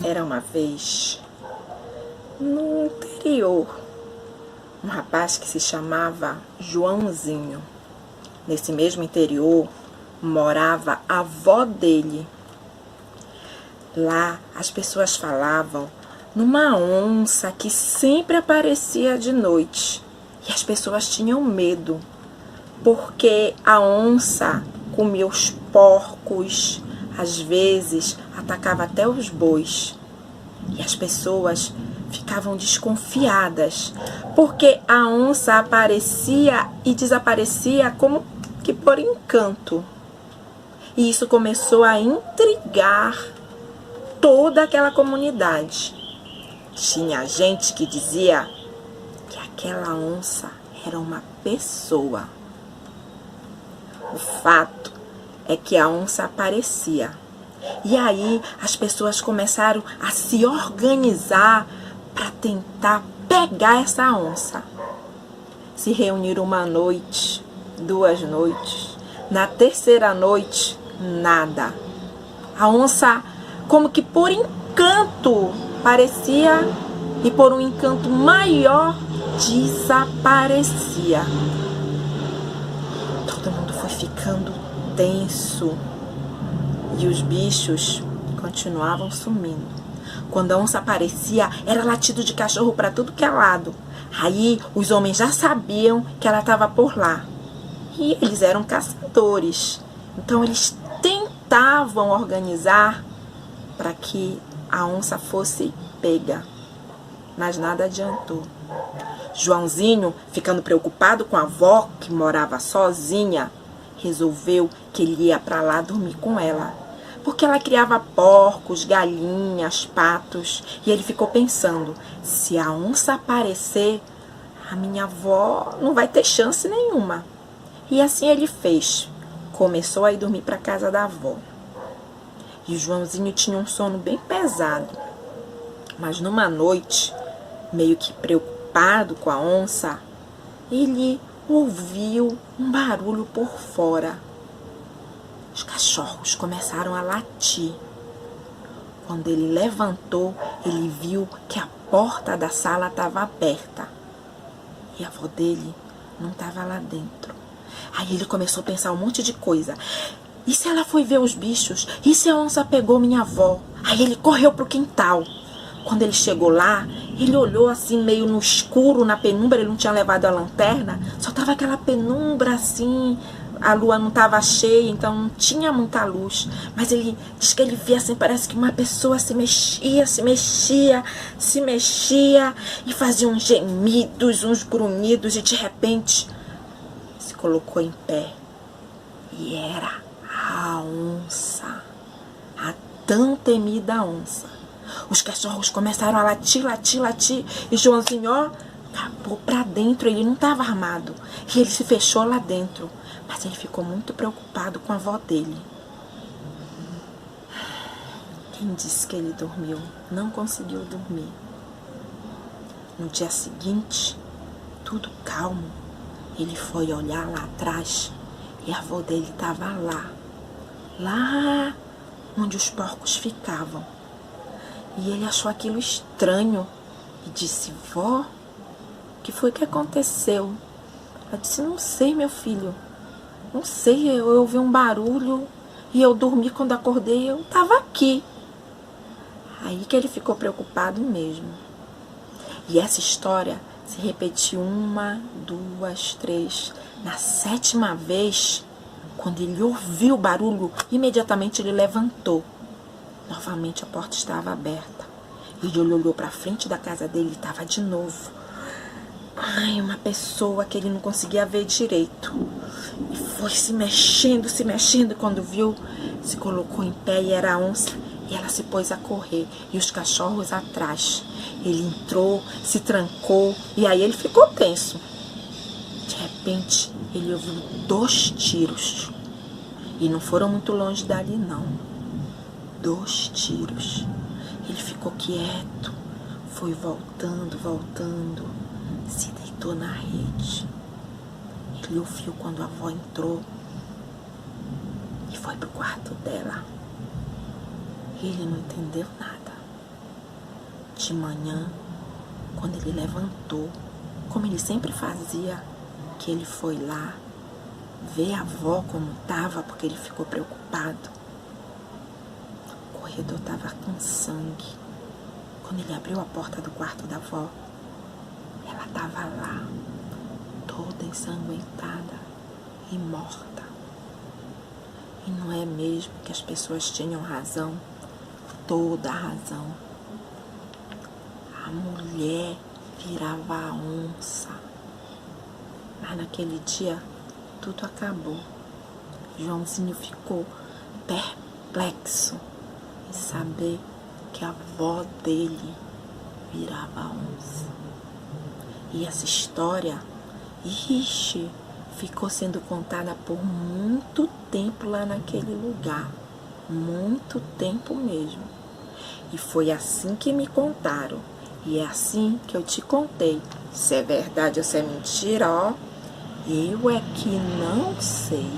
Era uma vez, no interior, um rapaz que se chamava Joãozinho. Nesse mesmo interior morava a avó dele. Lá as pessoas falavam numa onça que sempre aparecia de noite. E as pessoas tinham medo, porque a onça comia os porcos, às vezes atacava até os bois. E as pessoas ficavam desconfiadas, porque a onça aparecia e desaparecia como que por encanto. E isso começou a intrigar toda aquela comunidade. Tinha gente que dizia que aquela onça era uma pessoa. O fato é que a onça aparecia. E aí as pessoas começaram a se organizar para tentar pegar essa onça. Se reuniram uma noite, 2 noites. Na terceira noite, nada. A onça, como que por encanto, parecia, e por um encanto maior, desaparecia. Todo mundo foi ficando tenso. E os bichos continuavam sumindo. Quando a onça aparecia, era latido de cachorro para tudo que é lado. Aí os homens já sabiam que ela estava por lá. E eles eram caçadores. Então eles tentavam organizar para que a onça fosse pega. Mas nada adiantou. Joãozinho, ficando preocupado com a avó, que morava sozinha, resolveu que ele ia para lá dormir com ela. Porque ela criava porcos, galinhas, patos. E ele ficou pensando, se a onça aparecer, a minha avó não vai ter chance nenhuma. E assim ele fez. Começou a ir dormir para casa da avó. E o Joãozinho tinha um sono bem pesado. Mas numa noite, meio que preocupado com a onça, ele ouviu um barulho por fora. Os cachorros começaram a latir. Quando ele levantou, ele viu que a porta da sala estava aberta. E a avó dele não estava lá dentro. Aí ele começou a pensar um monte de coisa. E se ela foi ver os bichos? E se a onça pegou minha avó? Aí ele correu pro quintal. Quando ele chegou lá, ele olhou assim meio no escuro, na penumbra. Ele não tinha levado a lanterna. Só tava aquela penumbra assim. A lua não estava cheia, então não tinha muita luz. Mas ele diz que ele via assim, parece que uma pessoa se mexia, e fazia uns gemidos, uns grunhidos, e de repente se colocou em pé. E era a onça, a tão temida onça. Os cachorros começaram a latir, e Joãozinho, ó, acabou pra dentro. Ele não estava armado, e ele se fechou lá dentro. Mas ele ficou muito preocupado com a avó dele. Quem disse que ele dormiu? Não conseguiu dormir. No dia seguinte, tudo calmo, ele foi olhar lá atrás e a avó dele estava lá onde os porcos ficavam. E ele achou aquilo estranho e disse, vó, o que foi que aconteceu? Ela disse, não sei, meu filho. Não sei, eu ouvi um barulho e eu dormi. Quando acordei, eu estava aqui. Aí que ele ficou preocupado mesmo. E essa história se repetiu 1, 2, 3. Na 7ª vez, quando ele ouviu o barulho, imediatamente ele levantou. Novamente a porta estava aberta. Ele olhou para frente da casa dele e estava de novo. Ai, uma pessoa que ele não conseguia ver direito. E foi se mexendo, e quando viu, se colocou em pé e era a onça. E ela se pôs a correr, e os cachorros atrás. Ele entrou, se trancou, e aí ele ficou tenso. De repente, ele ouviu 2 tiros. E não foram muito longe dali, não. 2 tiros. Ele ficou quieto, foi voltando, se deitou na rede. Ele ouviu quando a avó entrou e foi pro quarto dela. Ele não entendeu nada. De manhã, quando ele levantou, como ele sempre fazia, que ele foi lá ver a avó como estava, porque ele ficou preocupado. O corredor estava com sangue. Quando ele abriu a porta do quarto da avó, ela estava lá, toda ensanguentada e morta. E não é mesmo que as pessoas tinham razão? Toda a razão. A mulher virava a onça. Mas naquele dia, tudo acabou. Joãozinho ficou perplexo em saber que a avó dele virava a onça. E essa história, ficou sendo contada por muito tempo lá naquele lugar. Muito tempo mesmo. E foi assim que me contaram. E é assim que eu te contei. Se é verdade ou se é mentira, ó, eu é que não sei.